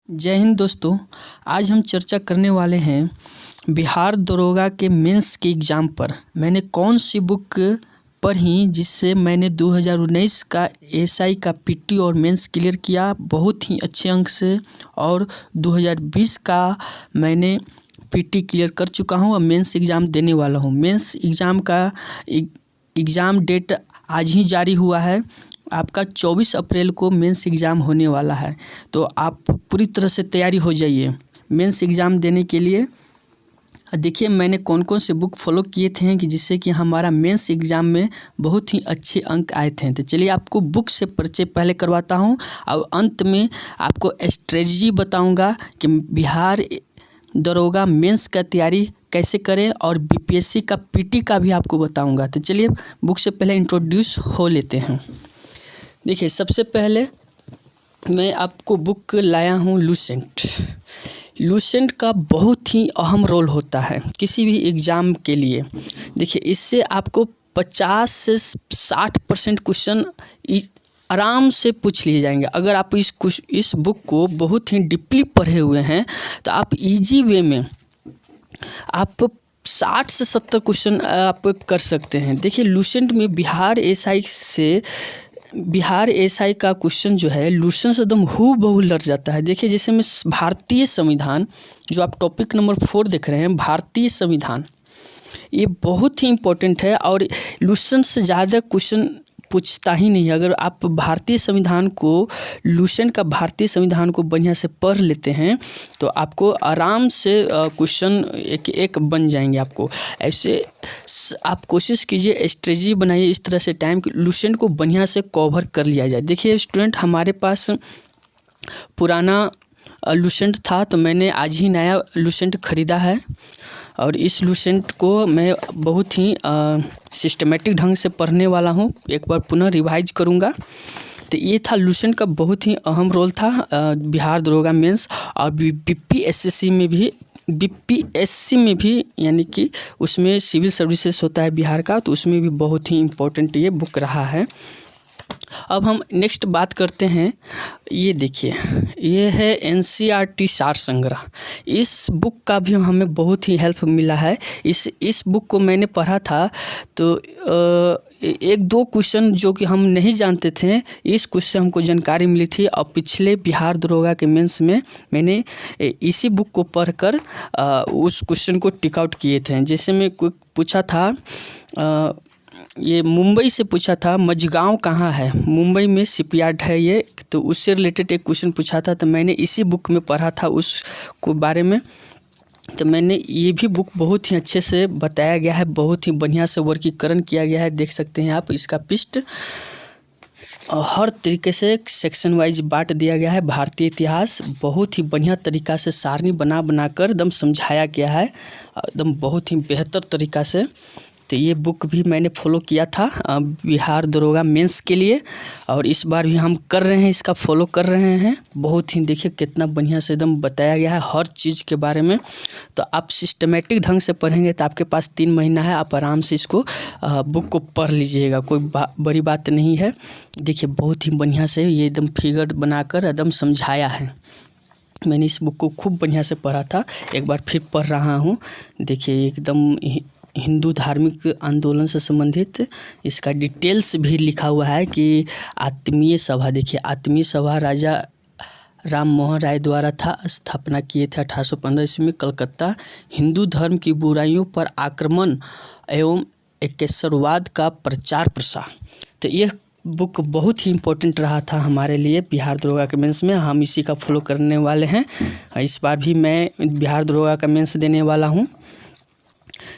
जय हिंद दोस्तों। आज हम चर्चा करने वाले हैं बिहार दरोगा के मेंस के एग्ज़ाम पर मैंने कौन सी बुक पढ़ी जिससे मैंने 2019 का एसआई का पीटी और मेंस क्लियर किया बहुत ही अच्छे अंक से, और 2020 का मैंने पीटी क्लियर कर चुका हूं और मेंस एग्ज़ाम देने वाला हूं। मेंस एग्ज़ाम का एग्ज़ाम डेट आज ही जारी हुआ है। आपका 24 अप्रैल को मेंस एग्ज़ाम होने वाला है, तो आप पूरी तरह से तैयारी हो जाइए मेंस एग्ज़ाम देने के लिए। देखिए मैंने कौन कौन से बुक फॉलो किए थे कि जिससे कि हमारा मेंस एग्ज़ाम में बहुत ही अच्छे अंक आए थे। तो चलिए आपको बुक से परिचय पहले करवाता हूं और अंत में आपको स्ट्रेटजी बताऊंगा कि बिहार दरोगा मेंस का तैयारी कैसे करें, और बीपीएससी का पीटी का भी आपको बताऊंगा। तो चलिए बुक से पहले इंट्रोड्यूस हो लेते हैं। देखिए सबसे पहले मैं आपको बुक लाया हूँ लूसेंट। लूसेंट का बहुत ही अहम रोल होता है किसी भी एग्ज़ाम के लिए। देखिए इससे आपको 50 से 60% क्वेश्चन आराम से पूछ लिए जाएंगे। अगर आप इस बुक को बहुत ही डीपली पढ़े हुए हैं तो आप इजी वे में आप 60 से 70 क्वेश्चन आप कर सकते हैं। देखिए लूसेंट में बिहार एसआई का क्वेश्चन जो है लूसेंट से एकदम हूबहू लड़ जाता है। देखिए जैसे मैं भारतीय संविधान, जो आप टॉपिक नंबर 4 देख रहे हैं, भारतीय संविधान, ये बहुत ही इम्पोर्टेंट है और लूसेंट से ज़्यादा क्वेश्चन पूछता ही नहीं है। अगर आप भारतीय संविधान को, लूसेंट का भारतीय संविधान को बढ़िया से पढ़ लेते हैं तो आपको आराम से क्वेश्चन एक एक बन जाएंगे। आपको ऐसे आप कोशिश कीजिए, स्ट्रेटजी बनाइए इस तरह से टाइम कि लूसेंट को बढ़िया से कवर कर लिया जाए। देखिए स्टूडेंट, हमारे पास पुराना लूसेंट था तो मैंने आज ही नया लूसेंट ख़रीदा है और इस लूसेंट को मैं बहुत ही सिस्टमेटिक ढंग से पढ़ने वाला हूँ। एक बार पुनः रिवाइज करूँगा। तो ये था लूसेंट का बहुत ही अहम रोल था बिहार दरोगा मेंस और बीपीएससी में भी, यानी कि उसमें सिविल सर्विसेज होता है बिहार का, तो उसमें भी बहुत ही इम्पोर्टेंट ये बुक रहा है। अब हम नेक्स्ट बात करते हैं। ये देखिए, ये है एनसीईआरटी सार संग्रह। इस बुक का भी हमें बहुत ही हेल्प मिला है। इस बुक को मैंने पढ़ा था तो एक दो क्वेश्चन जो कि हम नहीं जानते थे, इस क्वेश्चन से हमको जानकारी मिली थी और पिछले बिहार दरोगा के मेंस में मैंने इसी बुक को पढ़कर उस क्वेश्चन को टिक आउट किए थे। जैसे मैं पूछा था, ये मुंबई से पूछा था, मझगांव कहाँ है, मुंबई में शिपयार्ड है ये, तो उससे रिलेटेड एक क्वेश्चन पूछा था। तो मैंने इसी बुक में पढ़ा था उसको बारे में। तो मैंने ये भी बुक बहुत ही अच्छे से बताया गया है, बहुत ही बढ़िया से वर्गीकरण किया गया है। देख सकते हैं आप, इसका पृष्ठ हर तरीके से सेक्शन वाइज बांट दिया गया है। भारतीय इतिहास बहुत ही बढ़िया तरीक़ा से सारणी बना कर एकदम समझाया गया है, एकदम बहुत ही बेहतर तरीक़ा से। तो ये बुक भी मैंने फॉलो किया था बिहार दरोगा मेंस के लिए, और इस बार भी हम कर रहे हैं, इसका फॉलो कर रहे हैं। बहुत ही देखिए कितना बढ़िया से एकदम बताया गया है हर चीज़ के बारे में। तो आप सिस्टमेटिक ढंग से पढ़ेंगे तो आपके पास 3 महीना है, आप आराम से इसको बुक को पढ़ लीजिएगा, कोई बड़ी बात नहीं है। देखिए बहुत ही बढ़िया से ये एकदम फिगर बनाकर एकदम समझाया है। मैंने इस बुक को खूब बढ़िया से पढ़ा था, एक बार फिर पढ़ रहा हूँ। देखिए एकदम हिंदू धार्मिक आंदोलन से संबंधित इसका डिटेल्स भी लिखा हुआ है कि आत्मीय सभा, देखिए आत्मीय सभा राजा राम मोहन राय द्वारा स्थापना किए थे 1815 ईस्वी में। कलकत्ता, हिंदू धर्म की बुराइयों पर आक्रमण एवं एकेश्वरवाद का प्रचार प्रसार। तो ये बुक बहुत ही इम्पोर्टेंट रहा था हमारे लिए बिहार दरोगा के मेंस में। हम इसी का फॉलो करने वाले हैं। इस बार भी मैं बिहार दरोगा का मेंस देने वाला हूँ।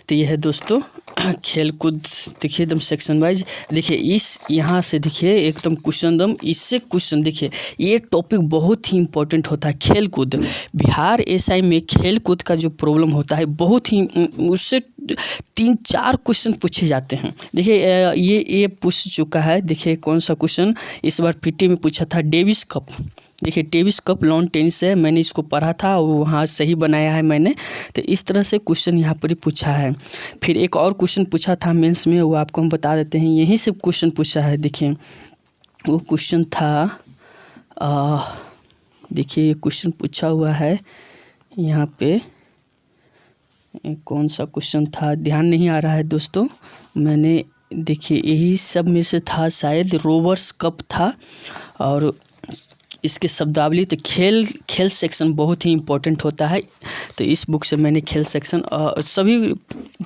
तो ये है दोस्तों खेल कूद, देखिए एकदम सेक्शन वाइज। देखिए इस यहाँ से देखिए एकदम क्वेश्चन एकदम इससे क्वेश्चन, देखिए ये टॉपिक बहुत ही इम्पोर्टेंट होता है खेल कूद। बिहार एसआई में खेल कूद का जो प्रॉब्लम होता है बहुत ही, उससे 3-4 क्वेश्चन पूछे जाते हैं। देखिए ये पूछ चुका है। देखिए कौन सा क्वेश्चन इस बार पीटी में पूछा था, डेविस कप। देखिए डेविस कप लॉन टेनिस है, मैंने इसको पढ़ा था, वहाँ सही बनाया है मैंने। तो इस तरह से क्वेश्चन यहाँ पर ही पूछा है। फिर एक और क्वेश्चन पूछा था मेंस में, वो आपको हम बता देते हैं। यहीं से क्वेश्चन पूछा है। देखिए वो क्वेश्चन था देखिए ये क्वेश्चन पूछा हुआ है यहाँ पे, कौन सा क्वेश्चन था ध्यान नहीं आ रहा है दोस्तों। मैंने देखिए यही सब में से था, शायद रोवर्स कप था। और इसके शब्दावली तो खेल सेक्शन बहुत ही इम्पोर्टेंट होता है, तो इस बुक से मैंने खेल सेक्शन सभी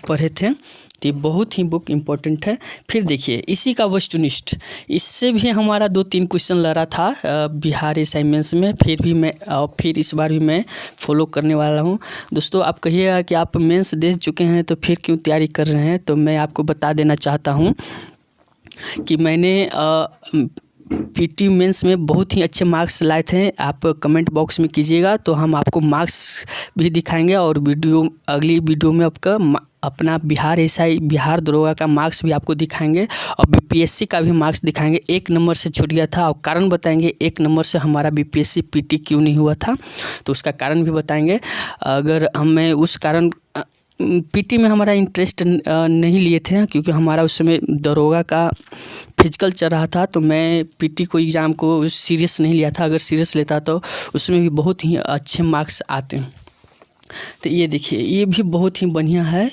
पढ़े थे, तो ये बहुत ही बुक इम्पोर्टेंट है। फिर देखिए इसी का वस्तुनिष्ठ, इससे भी हमारा 2-3 क्वेश्चन लड़ा था बिहार असाइनमेंट्स में, फिर इस बार भी मैं फॉलो करने वाला हूँ। दोस्तों आप कहिएगा कि आप मेंस दे चुके हैं तो फिर क्यों तैयारी कर रहे हैं, तो मैं आपको बता देना चाहता हूँ कि मैंने पीटी मेंस में बहुत ही अच्छे मार्क्स लाए थे। आप कमेंट बॉक्स में कीजिएगा तो हम आपको मार्क्स भी दिखाएंगे, और अगली वीडियो में आपका अपना बिहार दरोगा का मार्क्स भी आपको दिखाएंगे, और बीपीएससी का भी मार्क्स दिखाएंगे। 1 नंबर से छूट गया था और कारण बताएंगे, 1 नंबर से हमारा बीपीएससी पीटी क्यों नहीं हुआ था, तो उसका कारण भी बताएंगे। अगर हमें उस कारण पीटी में हमारा इंटरेस्ट नहीं लिए थे, क्योंकि हमारा उस समय दरोगा का फिजिकल चल रहा था, तो मैं पीटी को एग्ज़ाम को सीरियस नहीं लिया था। अगर सीरियस लेता तो उसमें भी बहुत ही अच्छे मार्क्स आते हैं। तो ये देखिए ये भी बहुत ही बढ़िया है,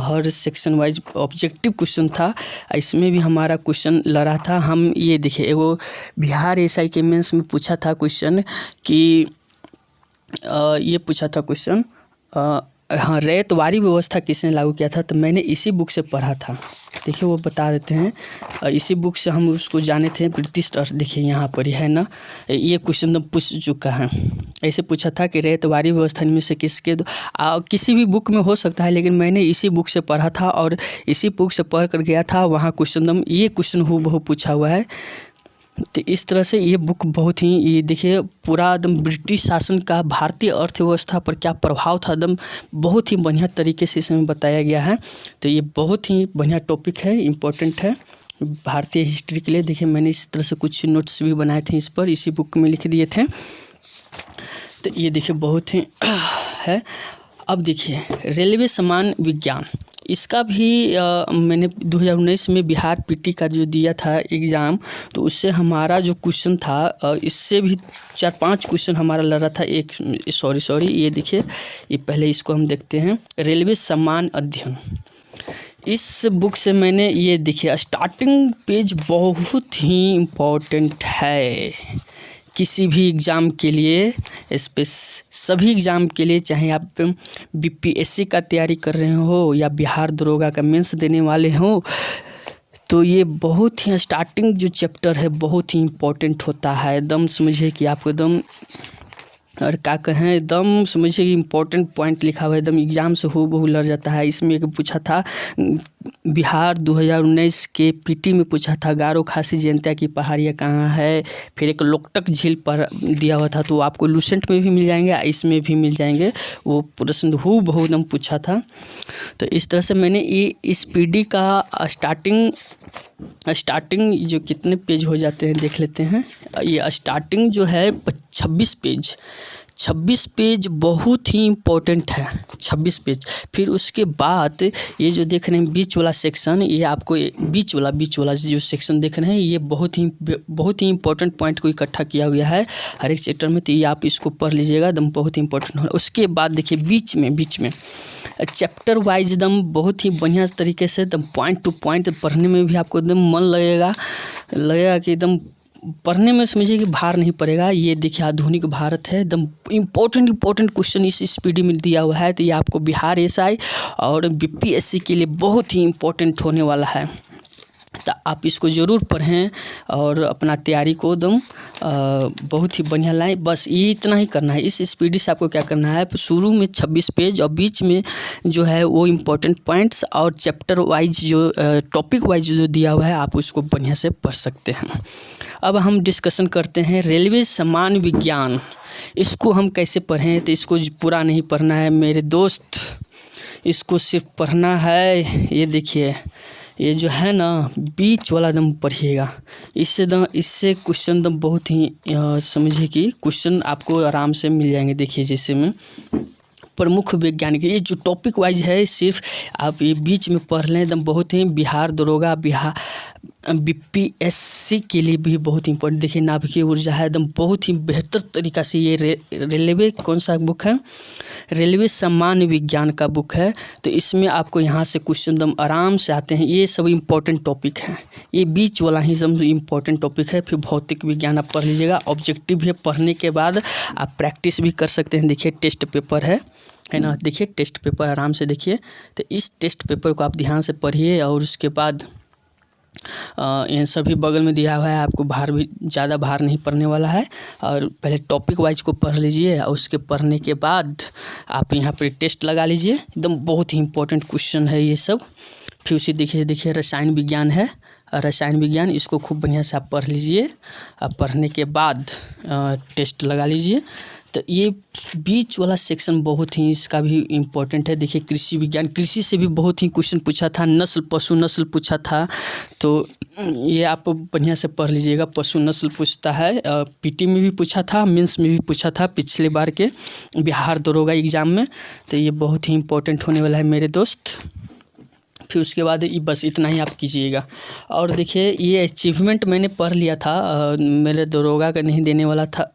हर सेक्शन वाइज ऑब्जेक्टिव क्वेश्चन था, इसमें भी हमारा क्वेश्चन लड़ा था। हम ये देखिए एगो बिहार एसआई के मेंस में पूछा था क्वेश्चन कि ये पूछा था क्वेश्चन, हाँ रैयतवारी व्यवस्था किसने लागू किया था, तो मैंने इसी बुक से पढ़ा था। देखिए वो बता देते हैं, इसी बुक से हम उसको जाने थे। ब्रिटिश, देखिए यहाँ पर ही है ना, ये क्वेश्चन तो पूछ चुका है। ऐसे पूछा था कि रैयतवारी व्यवस्था में से किसके किसी भी बुक में हो सकता है, लेकिन मैंने इसी बुक से पढ़ा था और इसी बुक से पढ़ कर गया था। वहाँ क्वेश्चन ये क्वेश्चन हूबहू पूछा हुआ है। तो इस तरह से ये बुक बहुत ही, ये देखिए पूरा एकदम ब्रिटिश शासन का भारतीय अर्थव्यवस्था पर क्या प्रभाव था, एकदम बहुत ही बढ़िया तरीके से इसमें बताया गया है। तो ये बहुत ही बढ़िया टॉपिक है, इम्पोर्टेंट है भारतीय हिस्ट्री के लिए। देखिए मैंने इस तरह से कुछ नोट्स भी बनाए थे, इस पर इसी बुक में लिख दिए थे। तो ये देखिए बहुत ही है। अब देखिए रेलवे समान विज्ञान, इसका भी मैंने 2019 में बिहार पीटी का जो दिया था एग्ज़ाम, तो उससे हमारा जो क्वेश्चन था इससे भी 4-5 क्वेश्चन हमारा लड़ रहा था। ये देखिए, ये पहले इसको हम देखते हैं। रेलवे समान अध्ययन, इस बुक से मैंने ये देखिए स्टार्टिंग पेज बहुत ही इम्पोर्टेंट है किसी भी एग्ज़ाम के लिए, सभी एग्ज़ाम के लिए, चाहे आप बीपीएससी का तैयारी कर रहे हो या बिहार दरोगा का मेंस देने वाले हो, तो ये बहुत ही स्टार्टिंग जो चैप्टर है बहुत ही इम्पोर्टेंट होता है। एकदम समझिए कि आपको एकदम, और क्या कहें, एकदम समझिए कि इम्पोर्टेंट पॉइंट लिखा हुआ है, एकदम एग्ज़ाम से हूबहू लड़ जाता है। इसमें एक पूछा था बिहार 2019 के पीटी में पूछा था, गारो खासी जयंतिया की पहाड़ियाँ कहाँ है। फिर एक लोकटक झील पर दिया हुआ था, तो आपको लूसेंट में भी मिल जाएंगे, इसमें भी मिल जाएंगे। वो प्रश्न हूबहू एकदम पूछा था। तो इस तरह से मैंने ये इस पीडी का स्टार्टिंग जो कितने पेज हो जाते हैं देख लेते हैं। ये स्टार्टिंग जो है 26 पेज बहुत ही इम्पोर्टेंट है, 26 पेज। फिर उसके बाद ये जो देख रहे हैं बीच वाला सेक्शन, ये आपको बीच वाला जो सेक्शन देख रहे हैं, ये बहुत ही इम्पोर्टेंट पॉइंट को इकट्ठा किया गया है हर एक चैप्टर में, तो ये आप इसको पढ़ लीजिएगा, एकदम बहुत ही इंपॉर्टेंट है। उसके बाद देखिए बीच में चैप्टर वाइज एकदम बहुत ही बढ़िया तरीके से एकदम पॉइंट टू पॉइंट पढ़ने में भी आपको एकदम मन लगेगा कि एकदम पढ़ने में समझिए कि भार नहीं पड़ेगा। ये देखिए आधुनिक भारत है, एकदम इम्पोर्टेंट क्वेश्चन इस पीडी में दिया हुआ है। तो ये आपको बिहार एसआई और बीपीएससी के लिए बहुत ही इम्पोर्टेंट होने वाला है, तो आप इसको ज़रूर पढ़ें और अपना तैयारी को एकदम बहुत ही बढ़िया लाएं। बस ये इतना ही करना है। इस पीडी से आपको क्या करना है, शुरू में 26 पेज और बीच में जो है वो इम्पोर्टेंट पॉइंट्स और चैप्टर वाइज जो टॉपिक वाइज जो दिया हुआ है, आप उसको बढ़िया से पढ़ सकते हैं। अब हम डिस्कशन करते हैं रेलवे समान विज्ञान, इसको हम कैसे पढ़ें। तो इसको पूरा नहीं पढ़ना है मेरे दोस्त, इसको सिर्फ पढ़ना है। ये देखिए ये जो है ना बीच वाला एकदम पढ़िएगा, इससे क्वेश्चन एकदम बहुत ही समझिए कि क्वेश्चन आपको आराम से मिल जाएंगे। देखिए जैसे में प्रमुख वैज्ञानिक, ये जो टॉपिक वाइज है सिर्फ आप ये बीच में पढ़ लें, एकदम बहुत ही बिहार दरोगा बीपीएससी के लिए भी बहुत इंपॉर्टेंट। देखिए नाभिकीय ऊर्जा है, एकदम बहुत ही बेहतर तरीका से ये रेलवे कौन सा बुक है, रेलवे सामान्य विज्ञान का बुक है। तो इसमें आपको यहाँ से क्वेश्चन एकदम आराम से आते हैं। ये सब इम्पोर्टेंट टॉपिक है, ये बीच वाला ही सब इम्पोर्टेंट टॉपिक है। फिर भौतिक विज्ञान आप पढ़ लीजिएगा। ऑब्जेक्टिव भी पढ़ने के बाद आप प्रैक्टिस भी कर सकते हैं। देखिए टेस्ट पेपर है ना, देखिए टेस्ट पेपर आराम से देखिए। तो इस टेस्ट पेपर को आप ध्यान से पढ़िए और उसके बाद आंसर भी बगल में दिया हुआ है। आपको भार भी ज़्यादा भार नहीं पड़ने वाला है। और पहले टॉपिक वाइज को पढ़ लीजिए और उसके पढ़ने के बाद आप यहाँ पर टेस्ट लगा लीजिए। एकदम बहुत ही इंपॉर्टेंट क्वेश्चन है ये सब। फिर उसी देखिए रसायन विज्ञान है, रसायन विज्ञान, इसको खूब बढ़िया से आप पढ़ लीजिए। अब पढ़ने के बाद टेस्ट लगा लीजिए। तो ये बीच वाला सेक्शन बहुत ही इसका भी इम्पोर्टेंट है। देखिए कृषि विज्ञान, कृषि से भी बहुत ही क्वेश्चन पूछा था। नस्ल, पशु नस्ल पूछा था, तो ये आप बढ़िया से पढ़ लीजिएगा। पशु नस्ल पूछता है, पीटी में भी पूछा था, मेंस में भी पूछा था पिछले बार के बिहार दरोगा एग्ज़ाम में। तो ये बहुत ही इम्पोर्टेंट होने वाला है मेरे दोस्त। फिर उसके बाद बस इतना ही आप कीजिएगा। और देखिए ये अचीवमेंट मैंने पढ़ लिया था, मेरे दरोगा का नहीं देने वाला था।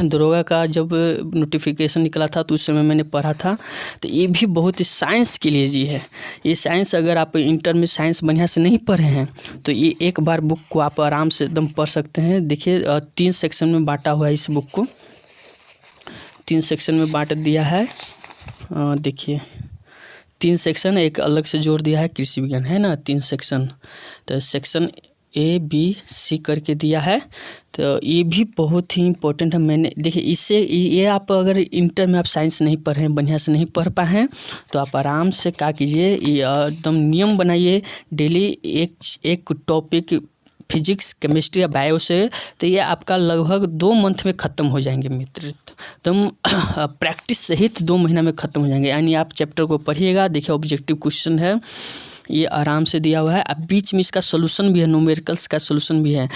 दरोगा का जब नोटिफिकेशन निकला था तो उस समय मैंने पढ़ा था। तो ये भी बहुत ही साइंस के लिए जी है। ये साइंस, अगर आप इंटर में साइंस बढ़िया से नहीं पढ़े हैं तो ये एक बार बुक को आप आराम से एकदम पढ़ सकते हैं। देखिए 3 सेक्शन में बांटा हुआ है, इस बुक को 3 सेक्शन में बांट दिया है। देखिए 3 सेक्शन, एक अलग से जोड़ दिया है कृषि विज्ञान, है ना, 3 सेक्शन। तो सेक्शन A, B, C करके दिया है। तो ये भी बहुत ही इम्पोर्टेंट है। मैंने देखिए इससे ये आप अगर इंटर में आप साइंस नहीं पढ़े हैं, बढ़िया से नहीं पढ़ पाए हैं, तो आप आराम से क्या कीजिए, एकदम नियम बनाइए डेली एक टॉपिक फिजिक्स, केमिस्ट्री या बायो से। तो ये आपका लगभग 2 मंथ में ख़त्म हो जाएंगे मित्र। एकदम प्रैक्टिस सहित 2 महीना में ख़त्म हो जाएंगे। यानी आप चैप्टर को पढ़िएगा। देखिए ऑब्जेक्टिव क्वेश्चन है, ये आराम से दिया हुआ है। अब बीच में इसका सोल्यूशन भी है, न्यूमेरिकल्स का सोल्यूशन भी है।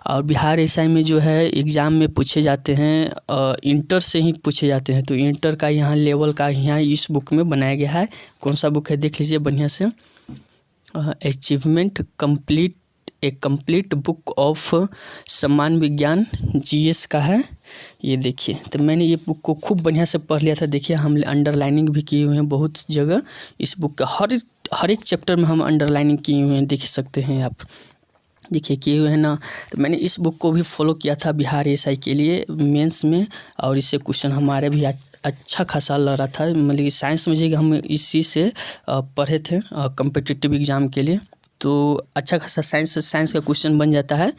और बिहार एसआई में जो है एग्ज़ाम में पूछे जाते हैं, इंटर से ही पूछे जाते हैं। तो इंटर का यहाँ लेवल का यहाँ इस बुक में बनाया गया है। कौन सा बुक है देख लीजिए बढ़िया से, अचीवमेंट कंप्लीट, एक कंप्लीट बुक ऑफ सामान्य विज्ञान जीएस का है। ये देखिए, तो मैंने ये बुक को खूब बढ़िया से पढ़ लिया था। देखिए हम अंडरलाइनिंग भी किए हुए हैं बहुत जगह। इस बुक का हर एक चैप्टर में हम अंडरलाइनिंग किए हुए हैं, देख सकते हैं आप, देखिए किए हुए हैं ना। तो मैंने इस बुक को भी फॉलो किया था बिहार एसआई के लिए मेंस में, और इससे क्वेश्चन हमारे भी अच्छा खासा लग रहा था। मतलब कि साइंस में जी हम इसी से पढ़े थे कॉम्पिटिटिव एग्ज़ाम के लिए। तो अच्छा खासा साइंस का क्वेश्चन बन जाता है,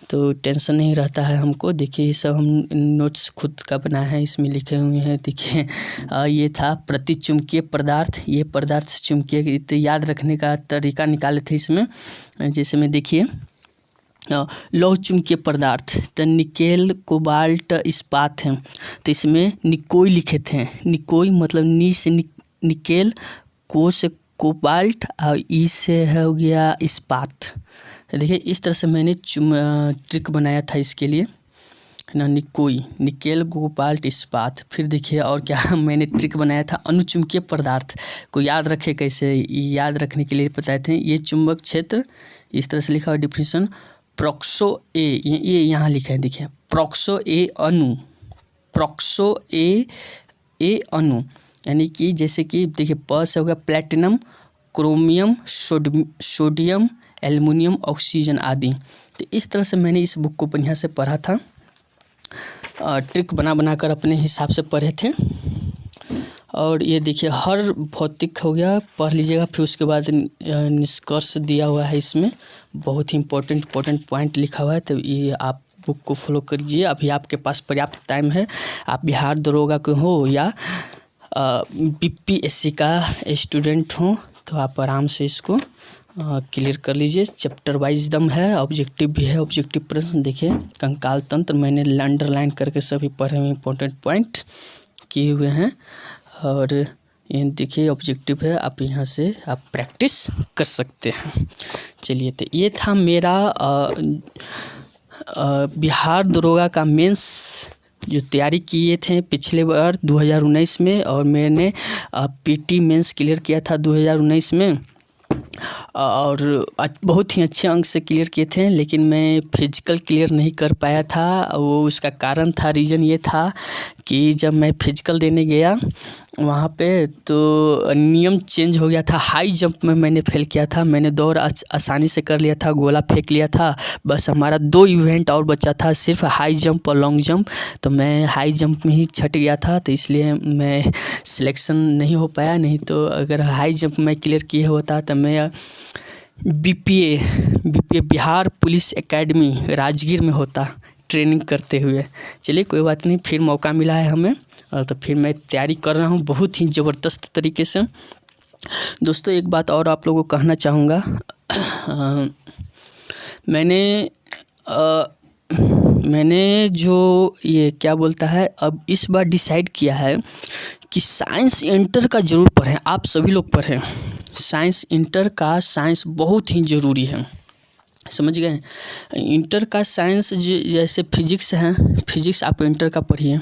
तो टेंशन नहीं रहता है हमको। देखिए ये सब हम नोट्स खुद का बनाए हैं, इसमें लिखे हुए हैं। देखिए ये था प्रतिचुंबकीय पदार्थ, ये पदार्थ चुंबकीय, तो याद रखने का तरीका निकाले थे इसमें। जैसे में देखिए लौह चुंबकीय पदार्थ, तो निकेल, कोबाल्ट, इस्पात है। तो इसमें निकोई लिखे थे। निकोई मतलब नी से निकेल, को से कोबाल्ट और ई से हो गया इस्पात। देखिए इस तरह से मैंने ट्रिक बनाया था इसके लिए, है ना, निकोई, निकेल, कोबाल्ट, इस्पात। फिर देखिए और क्या मैंने ट्रिक बनाया था, अनुचुंबकीय पदार्थ को याद रखे कैसे, याद रखने के लिए बताए थे। ये चुंबक क्षेत्र इस तरह से लिखा हुआ डिफिनेशन, प्रोक्सो ए, ये यहाँ लिखा है, देखिए प्रोक्सो ए अणु, प्रोक्सो ए अणु, यानी कि जैसे कि देखिए प से हो गया platinum, chromium, sodium, aluminium, oxygen आदि। तो इस तरह से मैंने इस बुक को बढ़िया से पढ़ा था, ट्रिक बना कर अपने हिसाब से पढ़े थे। और ये देखिए हर भौतिक हो गया, पढ़ लीजिएगा। फिर उसके बाद निष्कर्ष दिया हुआ है, इसमें बहुत ही इंपॉर्टेंट पॉइंट लिखा हुआ है। तो ये आप बुक को फॉलो करिए। अभी आपके पास पर्याप्त टाइम है, आप बिहार दरोगा के हो या बीपीएससी का स्टूडेंट हो, तो आप आराम से इसको क्लियर कर लीजिए। चैप्टर वाइज दम है, ऑब्जेक्टिव भी है, ऑब्जेक्टिव प्रश्न देखिए। कंकाल तंत्र मैंने अंडरलाइन करके सभी पढ़े हुए इंपॉर्टेंट पॉइंट किए हुए हैं। और ये देखिए ऑब्जेक्टिव है, आप यहाँ से आप प्रैक्टिस कर सकते हैं। चलिए, तो ये था मेरा बिहार दरोगा का मेंस जो तैयारी किए थे पिछले बार 2019 में, और मैंने पीटी मेंस क्लियर किया था 2019 में। और बहुत ही अच्छे अंक से क्लियर किए थे, लेकिन मैं फिजिकल क्लियर नहीं कर पाया था। वो उसका कारण था, रीज़न ये था कि जब मैं फिजिकल देने गया वहाँ पे तो नियम चेंज हो गया था। हाई जंप में मैंने फेल किया था। मैंने दौड़ आसानी से कर लिया था, गोला फेंक लिया था। बस हमारा 2 इवेंट और बचा था, सिर्फ हाई जंप और लॉन्ग जंप। तो मैं हाई जंप में ही छट गया था, तो इसलिए मैं सिलेक्शन नहीं हो पाया। नहीं तो अगर हाई जंप में क्लियर किया होता तो मैं BPA Bihar police academy Rajgir में होता ट्रेनिंग करते हुए। चलिए कोई बात नहीं, फिर मौका मिला है हमें, तो फिर मैं तैयारी कर रहा हूँ बहुत ही ज़बरदस्त तरीके से। दोस्तों एक बात और आप लोगों को कहना चाहूँगा, मैंने जो ये क्या बोलता है, अब इस बार डिसाइड किया है कि साइंस इंटर का ज़रूर पढ़ें। आप सभी लोग पढ़ें साइंस इंटर का। साइंस बहुत ही ज़रूरी है, समझ गए। इंटर का साइंस जैसे फिजिक्स है, फिजिक्स आप इंटर का पढ़िए।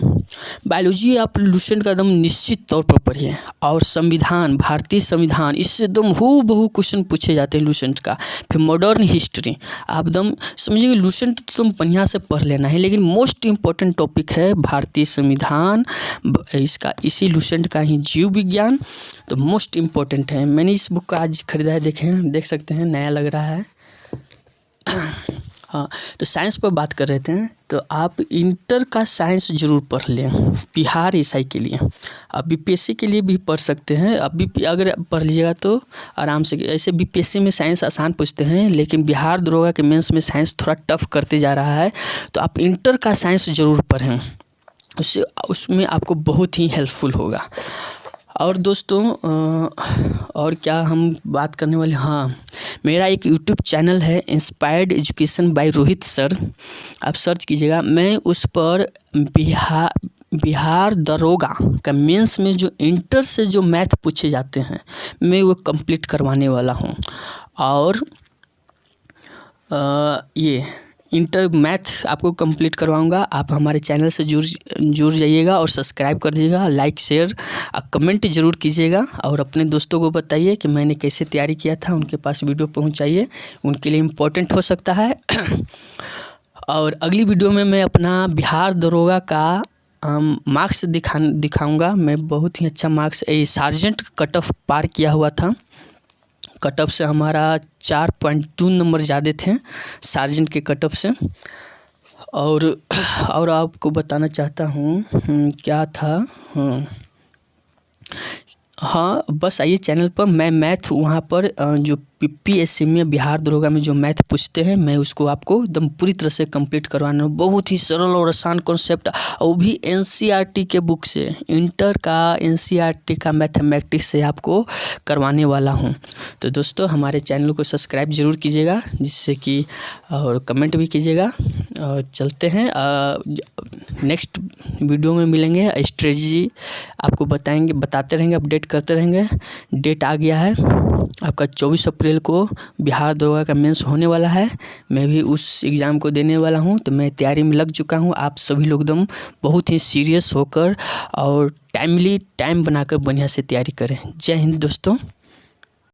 बायोलॉजी आप लुसेंट का एकदम निश्चित तौर पर पढ़िए। और संविधान, भारतीय संविधान, इससे एकदम हूबहू क्वेश्चन पूछे जाते हैं लुसेंट का। फिर मॉडर्न हिस्ट्री आप एकदम समझिए, लुसेंट तो तुम बढ़िया से पढ़ लेना है, लेकिन मोस्ट इम्पोर्टेंट टॉपिक है भारतीय संविधान, इसका इसी लुसेंट का ही जीव विज्ञान तो मोस्ट इम्पोर्टेंट है। मैंने इस बुक का आज खरीदा है, देख सकते हैं, नया लग रहा है। हाँ, तो साइंस पर बात कर रहे थे, तो आप इंटर का साइंस ज़रूर पढ़ लें बिहार एसआई के लिए। आप बीपीएससी के लिए भी पढ़ सकते हैं। अब अगर पढ़ लीजिएगा तो आराम से। ऐसे बीपीएससी में साइंस आसान पूछते हैं, लेकिन बिहार दरोगा के मेंस में साइंस थोड़ा टफ करते जा रहा है। तो आप इंटर का साइंस ज़रूर पढ़ें, उसमें आपको बहुत ही हेल्पफुल होगा। और दोस्तों और क्या हम बात करने वाले, हाँ, मेरा एक यूट्यूब चैनल है inspired education by Rohit sir, आप सर्च कीजिएगा। मैं उस पर बिहार दरोगा का मेंस में जो इंटर से जो मैथ पूछे जाते हैं, मैं वो कंप्लीट करवाने वाला हूँ। और ये इंटर मैथ आपको कंप्लीट करवाऊंगा। आप हमारे चैनल से जुड़ जाइएगा और सब्सक्राइब कर दीजिएगा, लाइक शेयर कमेंट ज़रूर कीजिएगा। और अपने दोस्तों को बताइए कि मैंने कैसे तैयारी किया था, उनके पास वीडियो पहुंचाइए, उनके लिए इम्पोर्टेंट हो सकता है। और अगली वीडियो में मैं अपना बिहार दरोगा का मार्क्स दिखाऊँगा। मैं बहुत ही अच्छा मार्क्स, सार्जेंट कट ऑफ पार किया हुआ था। कट ऑफ से हमारा 4.2 नंबर ज़्यादा थे सार्जेंट के कट ऑफ से। और आपको बताना चाहता हूँ क्या था, हाँ बस आइए चैनल पर। मैं मैथ वहाँ पर जो पीएससी में बिहार दरोगा में जो मैथ पूछते हैं, मैं उसको आपको एकदम पूरी तरह से कंप्लीट करवाना। बहुत ही सरल और आसान कॉन्सेप्ट, और वो भी एनसीईआरटी के बुक से, इंटर का एनसीईआरटी का मैथमेटिक्स से आपको करवाने वाला हूँ। तो दोस्तों हमारे चैनल को सब्सक्राइब ज़रूर कीजिएगा, जिससे कि और कमेंट भी कीजिएगा। और चलते हैं, नेक्स्ट वीडियो में मिलेंगे। स्ट्रेटजी आपको बताते रहेंगे, अपडेट करते रहेंगे। डेट आ गया है आपका 24 अप्रैल को बिहार दरोगा का मेंस होने वाला है। मैं भी उस एग्ज़ाम को देने वाला हूं, तो मैं तैयारी में लग चुका हूं। आप सभी लोग एकदम बहुत ही सीरियस होकर और टाइम बनाकर बढ़िया से तैयारी करें। जय हिंद दोस्तों।